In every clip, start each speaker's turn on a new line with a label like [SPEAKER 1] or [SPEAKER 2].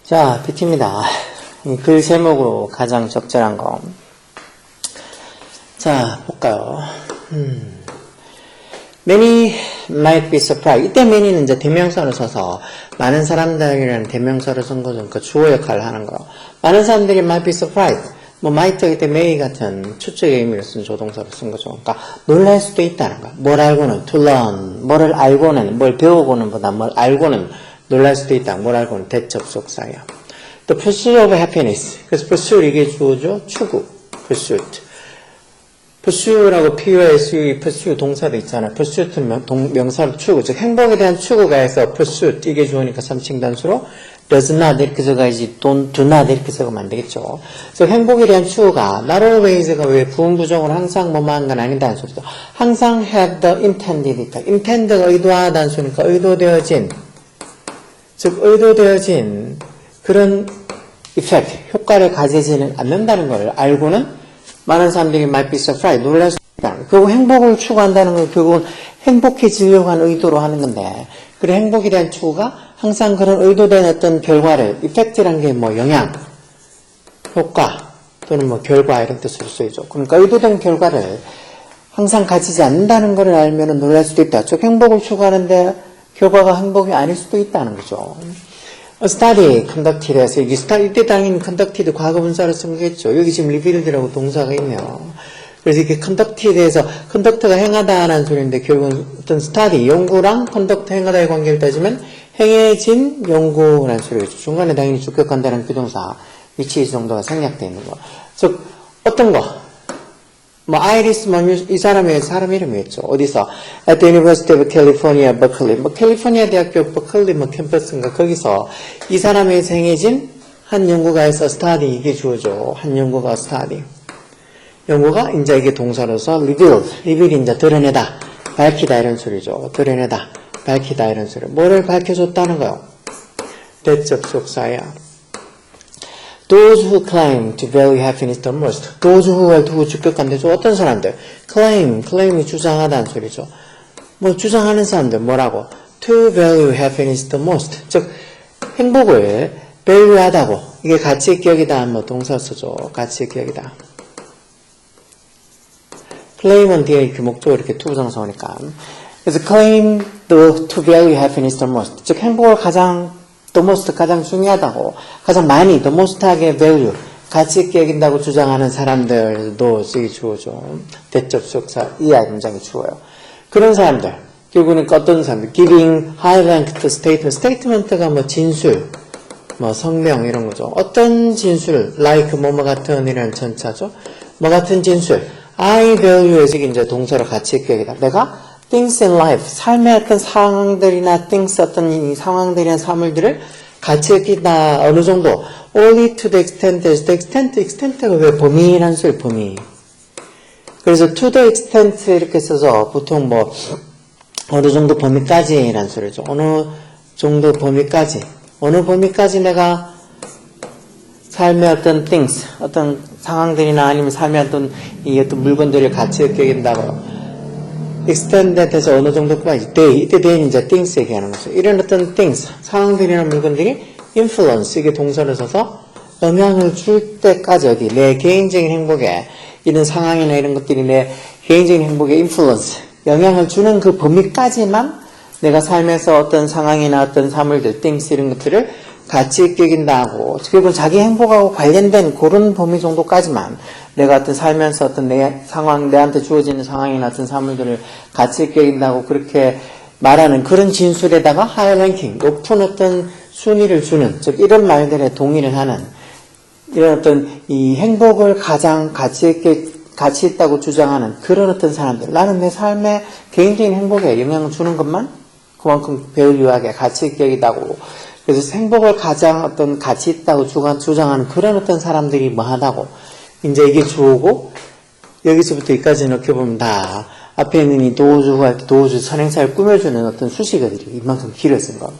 [SPEAKER 1] 자, PT입니다. 글 제목으로 가장 적절한 거. 자, 볼까요? Many might be surprised. 이때 many는 이제 대명사를 써서 많은 사람들이라는 대명사를 쓴 거죠. 그 주어 역할을 하는 거. 많은 사람들이 might be surprised. 뭐 might이 때 may 같은 추측의 의미를 쓴 조동사를 쓴 거죠. 그러니까 놀랄 수도 있다는 거. 뭘 알고는 to learn. 뭐를 알고는, 뭘 배우고는 보다 뭘 알고는 놀랄 수도 있다. 뭘 알고는 대접속사야. The pursuit of happiness. 그래서 pursuit 이게 주어죠. 추구. pursuit. pursue라고 pursuit, pursue 동사도 있잖아요. pursuit는 명사로 추구. 즉 행복에 대한 추구가 해서 pursuit 이게 주어니까 3층 단수로 does not 이렇게 적어야지 do not 이렇게 적으면 안 되겠죠. 그래서 행복에 대한 추구가 not always가 왜 부응부정으로 항상 뭐뭐한 건 아니다는 소리죠. 항상 have the intended 있다. intend가 의도하다는 소리니까 의도되어진 즉 의도되어진 그런 effect, 효과를 가지지는 않는다는 걸 알고는 많은 사람들이 might be surprised, 놀랄 수 있다. 결국 행복을 추구한다는 건 결국은 행복해지려고 하는 의도로 하는 건데 그 행복에 대한 추구가 항상 그런 의도된 어떤 결과를 effect란 게 뭐 영향, 효과 또는 뭐 결과 이런 뜻으로 쓰이죠. 그러니까 의도된 결과를 항상 가지지 않는다는 걸 알면 놀랄 수도 있다. 즉 행복을 추구하는데 결과가 행복이 아닐 수도 있다는 거죠. study, conducted 해서 이때 당연히 conducted 과거분사를 쓴 거겠죠. 여기 지금 revealed라고 동사가 있네요. 그래서 이렇게 conducted에서 conduct가 행하다라는 소리인데 결국은 어떤 study, 연구랑 conduct 행하다의 관계를 따지면 행해진 연구라는 소리겠죠. 중간에 당연히 주격한다는 비동사 위치 정도가 생략되어 있는 거. 즉 어떤 거? 뭐 아이리스 이 사람의 사람 이름이었죠. 어디서? At the University of California, Berkeley. 뭐 캘리포니아 대학교 버클리 뭐 캠퍼스인가 거기서 이 사람의 행해진 한 연구가에서 study 이게 주어져. 한 연구가 study. 연구가 이제 이게 동사로서 reveal 이제 드러내다, 밝히다 이런 소리죠. 드러내다, 밝히다 이런 소리. 뭐를 밝혀줬다는 거요? 대접속사야. Those who claim to value happiness the most. Those who를 두고 주격한데죠. 어떤 사람들? claim이 주장하다는 소리죠. 뭐 주장하는 사람들 뭐라고? To value happiness the most. 즉 행복을 value하다고. 이게 가치있게 여기다 뭐 동사 쓰죠. 가치있게 여기다. claim은 뒤에 이렇게 목적으로 이렇게 투부정사 오니까. 그래서 claim to value happiness the most. 즉 행복을 the most 가장 중요하다고 가장 많이 the most하게 value 가치 있게 여긴다고 주장하는 사람들도 쓰기 주어죠. 대접속사 이하 문장이 주어요. 그런 사람들 결국은 어떤 사람들 giving high ranked statement가 뭐 진술 뭐 성명 이런 거죠. 어떤 진술 like 뭐뭐 같은 이런 전차죠. 뭐 같은 진술 I value에서 이제 동사로 가치 있게 여기다 내가 things in life, 삶의 어떤 상황들이나 things, 어떤 이 상황들이나 사물들을 가치 있다 어느 정도 only to the extent가 왜 범위란 소리 범위. 그래서 to the extent 이렇게 써서 보통 뭐 어느 정도 범위까지란 소리죠. 어느 정도 범위까지, 어느 범위까지 내가 삶의 어떤 things, 어떤 상황들이나 아니면 삶의 어떤 이 어떤 물건들을 가치 있게 여긴다고. extended에서 어느 정도까지 이때 they는 이제 things 얘기하는 거죠. 이런 어떤 things, 상황들이나 물건들이 influence, 이게 동사를 써서 영향을 줄 때까지 어디 내 개인적인 행복에 이런 상황이나 이런 것들이 내 개인적인 행복에 influence, 영향을 주는 그 범위까지만 내가 삶에서 어떤 상황이나 어떤 사물들, things 이런 것들을 가치 있게 여긴다고. 결국은 자기 행복하고 관련된 그런 범위 정도까지만 내가 어떤 살면서 어떤 내 상황, 내한테 주어지는 상황이나 어떤 사물들을 가치 있게 여긴다고 그렇게 말하는 그런 진술에다가 high ranking, 높은 어떤 순위를 주는, 즉 이런 말들에 동의를 하는 이런 어떤 이 행복을 가장 가치 있다고 주장하는 그런 어떤 사람들. 나는 내 삶의 개인적인 행복에 영향을 주는 것만 그만큼 배우유하게 가치 있게 여기다고. 그래서 행복을 가장 어떤 가치 있다고 주장하는 그런 어떤 사람들이 뭐 하다고. 이제 이게 주어고, 여기서부터 여기까지 이렇게 보면 다, 앞에 있는 이 도우주 선행사를 꾸며주는 어떤 수식어들이 이만큼 길어진 거.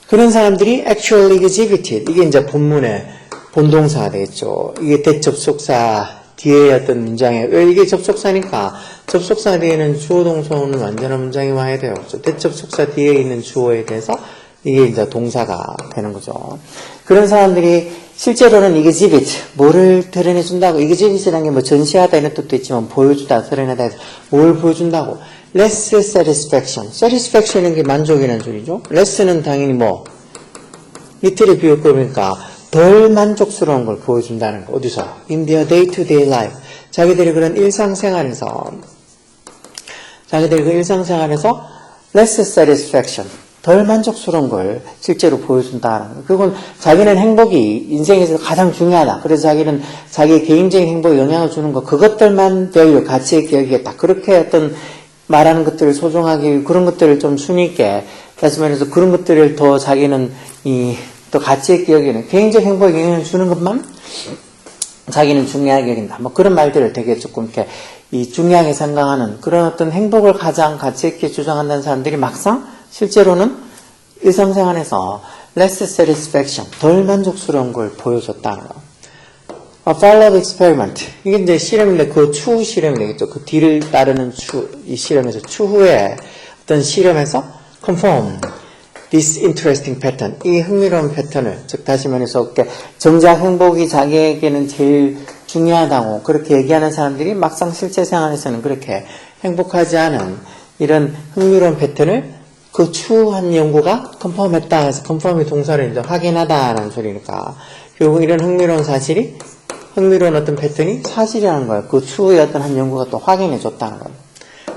[SPEAKER 1] 그런 사람들이 actually exhibited. 이게 이제 본문의 본동사가 되겠죠. 이게 대접속사 뒤에 어떤 문장에, 왜 이게 접속사니까, 접속사 뒤에는 주어 동사는 완전한 문장이 와야 돼요. 대접속사 뒤에 있는 주어에 대해서 이게 이제 동사가 되는 거죠. 그런 사람들이 실제로는 exhibit, 뭐를 드러내준다고, exhibit이라는 게 뭐 전시하다 이런 뜻도 있지만 보여주다, 드러내다 해서 뭘 보여준다고. less satisfaction. satisfaction은 게 만족이라는 소리죠. less는 당연히 뭐, 리틀에 비울 거니까 덜 만족스러운 걸 보여준다는 거. 어디서? in their day-to-day life. 자기들이 그런 일상생활에서 less satisfaction. 덜 만족스러운 걸 실제로 보여준다는 거. 그건 자기는 행복이 인생에서 가장 중요하다. 그래서 자기는 자기의 개인적인 행복에 영향을 주는 거, 그것들만 value, 가치 있게 여기겠다. 그렇게 어떤 말하는 것들을 소중하게, 그런 것들을 좀 순위 있게, 다시 말해서 그런 것들을 더 자기는 또 가치 있게 여기는, 개인적 행복에 영향을 주는 것만 자기는 중요하게 여긴다. 뭐 그런 말들을 되게 조금 이렇게 중요하게 생각하는 그런 어떤 행복을 가장 가치 있게 주장한다는 사람들이 막상 실제로는 일상생활에서 less satisfaction, 덜 만족스러운 걸 보여줬다는 거. A follow-up experiment. 이게 이제 실험인데 그 추후 실험이 되겠죠. 그 뒤를 따르는 이 실험에서 추후에 어떤 실험에서 confirm this interesting pattern. 이 흥미로운 패턴을, 즉 다시 말해서 정작 행복이 자기에게는 제일 중요하다고 그렇게 얘기하는 사람들이 막상 실제 생활에서는 그렇게 행복하지 않은 이런 흥미로운 패턴을 그 추후한 연구가 컨펌했다 해서 컨펌이 동사를 이제 확인하다라는 소리니까 결국 이런 흥미로운 어떤 패턴이 사실이라는 거예요. 그 추후에 어떤 한 연구가 또 확인해 줬다는 거예요.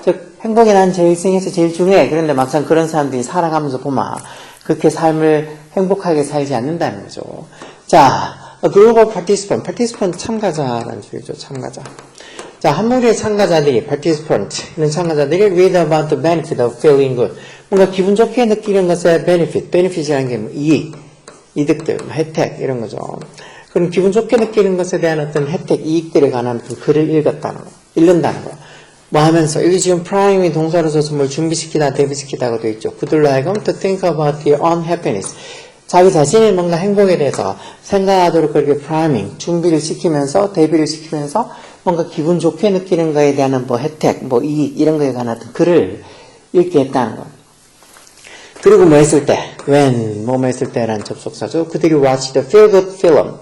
[SPEAKER 1] 즉 행복이 난 제 일생에서 제일 중요해. 그런데 막상 그런 사람들이 살아가면서 보면 그렇게 삶을 행복하게 살지 않는다는 거죠. 자, a global participant 참가자라는 소리죠. 참가자. 자, 한 무리의 참가자들이 participant 이런 참가자들이 read about the benefit of feeling good. 뭔가 기분 좋게 느끼는 것의 benefit이라는 게 뭐 이득들, 혜택 이런 거죠. 그럼 기분 좋게 느끼는 것에 대한 어떤 혜택, 이익들에 관한 어떤 글을 읽는다는 거. 뭐 하면서 여기 지금 prime이 동사로 써서 뭘 준비시키다, 대비시키다가 되어 있죠. 그들로 하여금 to think about their own happiness. 자기 자신의 뭔가 행복에 대해서 생각하도록 그렇게 priming, 준비를 시키면서, 대비를 시키면서 뭔가 기분 좋게 느끼는 거에 대한 뭐 혜택, 뭐 이익, 이런 거에 관한 어떤 글을 읽게 했다는 거. 그리고 뭐 했을 때, when, 뭐 했을 때라는 접속사죠. 그들이 watch the feel-good film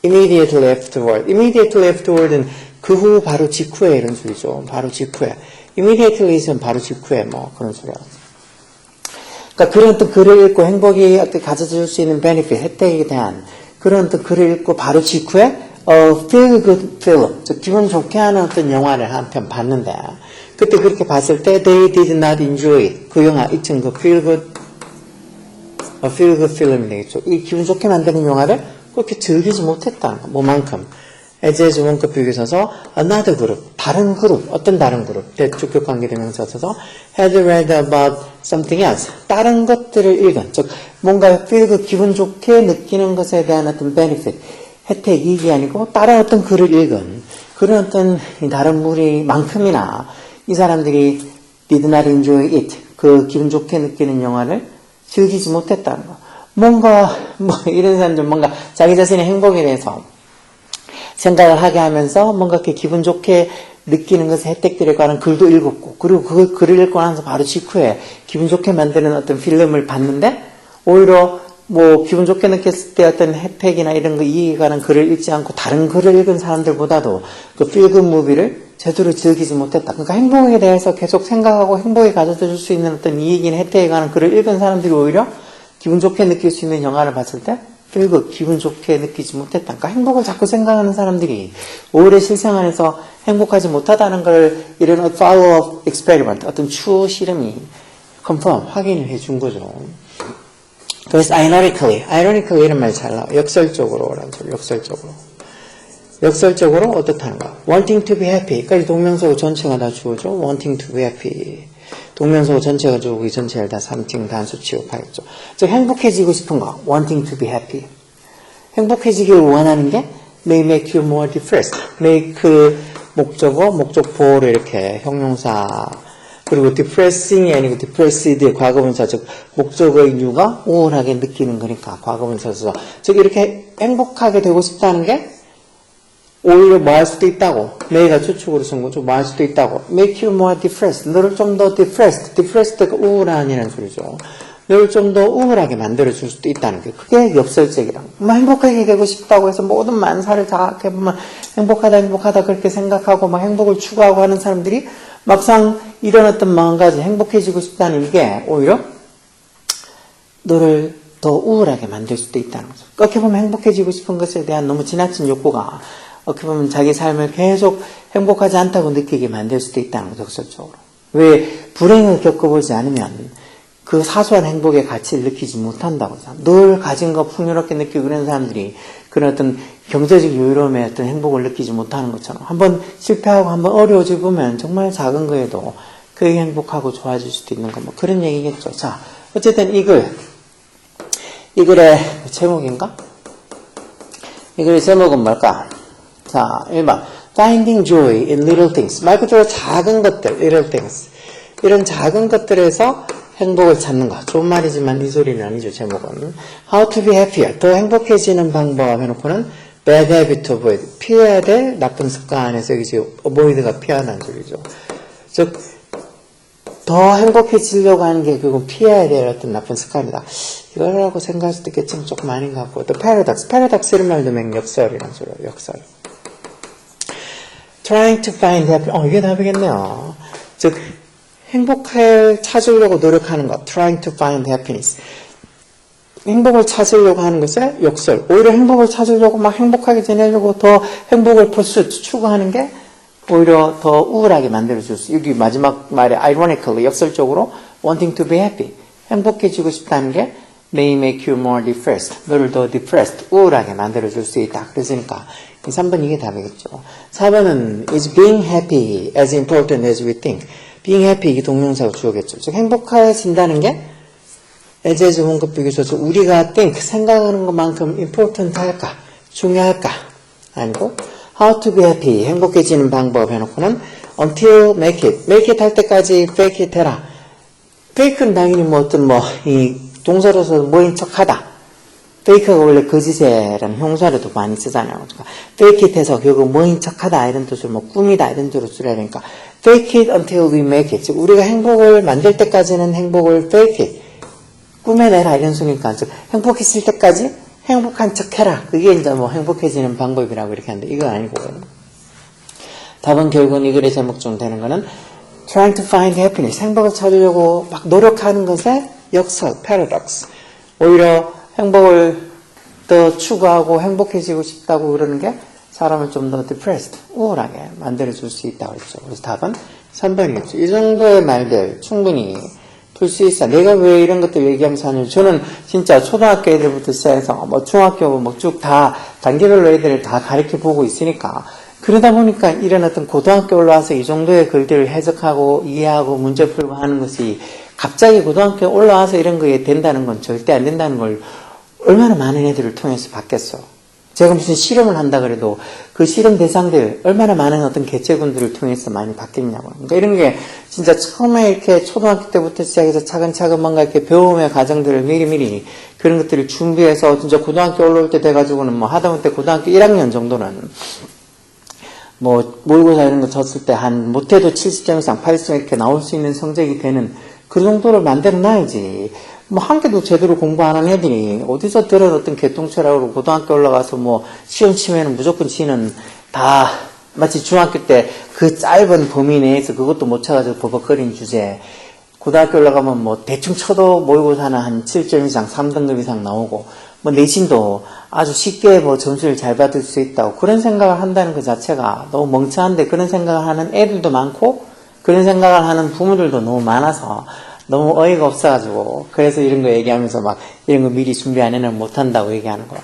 [SPEAKER 1] immediately afterward. immediately afterward는 그 후 바로 직후에 이런 소리죠. 바로 직후에. immediately는 바로 직후에 뭐 그런 소리야. 그러니까 그런 어떤 글을 읽고 행복이 어떻게 가져줄 수 있는 benefit, 혜택에 대한 그런 어떤 글을 읽고 바로 직후에 feel-good film, 즉 기분 좋게 하는 어떤 영화를 한 편 봤는데 그때 그렇게 봤을 때 they did not enjoy it. 그 영화, 이 친구 feel-good film이 되겠죠. 이 기분 좋게 만드는 영화를 그렇게 즐기지 못했다는 거. 뭐만큼. as 원급 비교서서 another group, 다른 그룹, 어떤 다른 그룹, 대주격 관계대명사 써서 had read about something else, 다른 것들을 읽은, 즉 뭔가 feel 기분 좋게 느끼는 것에 대한 어떤 benefit, 혜택, 이익이 아니고 다른 어떤 글을 읽은 그런 어떤 다른 무리만큼이나 이 사람들이 did not enjoy it, 그 기분 좋게 느끼는 영화를 즐기지 못했다는 거. 뭔가 뭐 이런 사람들 뭔가 자기 자신의 행복에 대해서 생각을 하게 하면서 뭔가 이렇게 기분 좋게 느끼는 것의 혜택들에 관한 글도 읽었고, 그리고 그 글을 읽고 나서 바로 직후에 기분 좋게 만드는 어떤 필름을 봤는데, 오히려 뭐 기분 좋게 느꼈을 때 어떤 혜택이나 이런 거 이익에 관한 글을 읽지 않고 다른 글을 읽은 사람들보다도 그 필금 무비를 제대로 즐기지 못했다. 그러니까 행복에 대해서 계속 생각하고 행복에 가져다 수 있는 어떤 이익이나 혜택에 관한 글을 읽은 사람들이 오히려 기분 좋게 느낄 수 있는 영화를 봤을 때 그리고 기분 좋게 느끼지 못했다. 그러니까 행복을 자꾸 생각하는 사람들이 오히려 실생활에서 행복하지 못하다는 걸 이런 follow-up experiment, 어떤 추후 실험이 confirm, 확인을 해준 거죠. 그래서 ironically 이런 말 잘 나와. 역설적으로라는 소리, 역설적으로 어떻다는가? wanting to be happy. 까지 동명사고 전체가 다 주어죠. wanting to be happy. 동명사고 전체가 주어고 이 전체를 다 3층 단수 취급하겠죠. 즉 행복해지고 싶은 거. wanting to be happy. 행복해지길 원하는 게 may make you more depressed. make 목적어, 목적보호를 이렇게 형용사 그리고 depressing이 아니고 depressed 과거분사 즉 목적어인 이유가 우울하게 느끼는 거니까 과거분사에서 즉 이렇게 행복하게 되고 싶다는 게 오히려 뭐 할 수도 있다고. may가 추측으로 쓴 거죠. 뭐 할 수도 있다고. make you more depressed. 너를 좀 더 depressed가 우울한이라는 소리죠. 너를 좀 더 우울하게 만들어줄 수도 있다는 게 그게 역설적이라고. 뭐 행복하게 되고 싶다고 해서 모든 만사를 다 해보면 행복하다 그렇게 생각하고 막 행복을 추구하고 하는 사람들이 막상 이런 어떤 마음가짐 행복해지고 싶다는 게 오히려 너를 더 우울하게 만들 수도 있다는 거죠. 어떻게 보면 행복해지고 싶은 것에 대한 너무 지나친 욕구가 어떻게 보면 자기 삶을 계속 행복하지 않다고 느끼게 만들 수도 있다는 거죠. 역설적으로. 왜 불행을 겪어보지 않으면 그 사소한 행복의 가치를 느끼지 못한다고 하잖아. 늘 가진 거 풍요롭게 느끼고 그런 사람들이 그런 어떤 경제적 여유로움의 어떤 행복을 느끼지 못하는 것처럼 한번 실패하고 한번 어려워져 보면 정말 작은 거에도 그게 행복하고 좋아질 수도 있는 거 뭐 그런 얘기겠죠. 자, 어쨌든 이 글의 제목인가? 이 글의 제목은 뭘까? 자, 1번 Finding joy in little things. 말 그대로 작은 것들, little things. 이런 작은 것들에서 행복을 찾는 거. 좋은 말이지만 이 소리는 아니죠, 제목은. How to be happier. 더 행복해지는 방법 해놓고는 bad habit to avoid. 피해야 될 나쁜 습관에서 여기 지금 avoid가 피하는 소리죠. 즉, 더 행복해지려고 하는 게 결국 피해야 될 어떤 나쁜 습관이다. 이거라고 생각할 수도 있겠지만 조금 아닌 것 같고. 또 paradox. paradox 이런 말도 맹역설이라는 소리예요, 역설. Trying to find happiness. 이게 답이겠네요. 즉, 행복을 찾으려고 노력하는 것. Trying to find happiness. 행복을 찾으려고 하는 것에 역설. 오히려 행복을 찾으려고 막 행복하게 지내려고 더 행복을 추구하는 게 오히려 더 우울하게 만들어줄 수. 여기 마지막 말에 ironically 역설적으로 wanting to be happy. 행복해지고 싶다는 게 may make you more depressed. 너를 더 depressed, 우울하게 만들어줄 수 있다. 그러니까 이 3번 이게 답이겠죠. 4번은 is being happy as important as we think. being happy 이게 동명사고 주어겠죠. 즉 행복해진다는 게 as 문급 비교셔서 우리가 think 생각하는 것만큼 important 할까? 중요할까? 아니고 how to be happy 행복해지는 방법 해놓고는 until make it 할 때까지 fake it 해라. fake는 당연히 뭐 어떤 이 동사로서 뭐인 척하다. fake가 원래 거짓이라는 형사로도 많이 쓰잖아요. 그러니까 fake it 해서 결국 뭐인 척하다 이런 뜻으로 뭐 꿈이다 이런 뜻으로 쓰려야 되니까 fake it until we make it. 즉 우리가 행복을 만들 때까지는 행복을 fake it. 꾸며내라 이런 소리니까 즉 행복했을 때까지 행복한 척해라. 그게 이제 뭐 행복해지는 방법이라고 이렇게 하는데 이건 아니고 답은 결국은 이 글의 제목 중 되는 거는 trying to find happiness. 행복을 찾으려고 막 노력하는 것에 역설, paradox. 오히려 행복을 더 추구하고 행복해지고 싶다고 그러는 게 사람을 좀 더 depressed, 우울하게 만들어줄 수 있다고 했죠. 그래서 답은 3번이겠죠. 이 정도의 말들 충분히 풀 수 있어. 내가 왜 이런 것들 얘기하면서 하냐면 저는 진짜 초등학교 애들부터 시작해서 뭐 중학교 뭐 쭉 다 단계별로 애들을 다 가르쳐 보고 있으니까 그러다 보니까 이런 어떤 고등학교 올라와서 이 정도의 글들을 해석하고 이해하고 문제 풀고 하는 것이 갑자기 고등학교 올라와서 이런 거에 된다는 건 절대 안 된다는 걸 얼마나 많은 애들을 통해서 봤겠어. 제가 무슨 실험을 한다 그래도 그 실험 대상들 얼마나 많은 어떤 개체군들을 통해서 많이 바뀌냐고. 그러니까 이런 게 진짜 처음에 이렇게 초등학교 때부터 시작해서 차근차근 뭔가 이렇게 배움의 과정들을 미리미리 그런 것들을 준비해서 진짜 고등학교 올라올 때 돼가지고는 뭐 하다못해 고등학교 1학년 정도는 뭐 모의고사 이런 거 쳤을 때 한 못해도 70점 이상 80점 이렇게 나올 수 있는 성적이 되는 그 정도를 만들어 놔야지. 뭐 한 개도 제대로 공부 안 하는 애들이 어디서 들은 어떤 개통체라고 고등학교 올라가서 뭐 시험 치면은 무조건 지는 다 마치 중학교 때 그 짧은 범위 내에서 그것도 못 쳐가지고 버벅거린 주제 고등학교 올라가면 뭐 대충 쳐도 모의고사는 한 7점 이상 3등급 이상 나오고 뭐 내신도 아주 쉽게 뭐 점수를 잘 받을 수 있다고 그런 생각을 한다는 것 자체가 너무 멍청한데 그런 생각을 하는 애들도 많고 그런 생각을 하는 부모들도 너무 많아서 너무 어이가 없어가지고 그래서 이런 거 얘기하면서 막 이런 거 미리 준비 안 해놓으면 못한다고 얘기하는 거.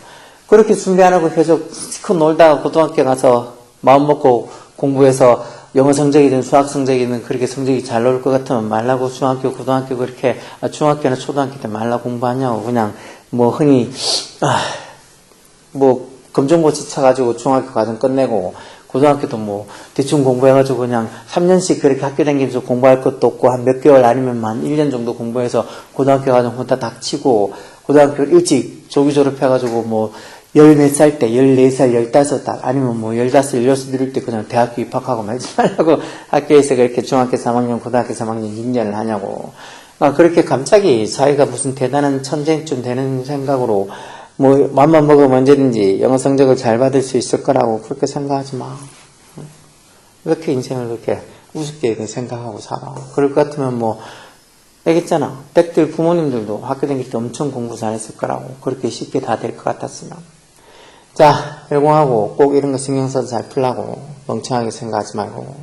[SPEAKER 1] 그렇게 준비 안 하고 계속 실컷 놀다가 고등학교 가서 마음 먹고 공부해서 영어 성적이든 수학 성적이든 그렇게 성적이 잘 나올 것 같으면 말라고 중학교 고등학교 그렇게 중학교나 초등학교 때 말라 공부하냐고 그냥 뭐 흔히 뭐 검정고치 쳐가지고 중학교 과정 끝내고 고등학교도 뭐 대충 공부해가지고 그냥 3년씩 그렇게 학교 다니면서 공부할 것도 없고 한 몇 개월 아니면 한 1년 정도 공부해서 고등학교 과정 혼자 닥치고 고등학교 일찍 조기 졸업해가지고 뭐 14살 때, 14살, 15살, 아니면 뭐 15, 16 이럴 때 그냥 대학교 입학하고 말지 말라고 학교에서 그렇게 중학교 3학년, 고등학교 3학년 인연을 하냐고. 그렇게 갑자기 자기가 무슨 대단한 천재쯤 되는 생각으로 뭐 맘만 먹으면 언제든지 영어 성적을 잘 받을 수 있을 거라고 그렇게 생각하지 마. 왜 이렇게 인생을 그렇게 우습게 생각하고 살아. 그럴 것 같으면 뭐 알겠잖아. 댁들 부모님들도 학교 다닐 때 엄청 공부 잘했을 거라고. 그렇게 쉽게 다 될 것 같았으면. 자, 열공하고 꼭 이런 거 신경 써서 잘 풀라고 멍청하게 생각하지 말고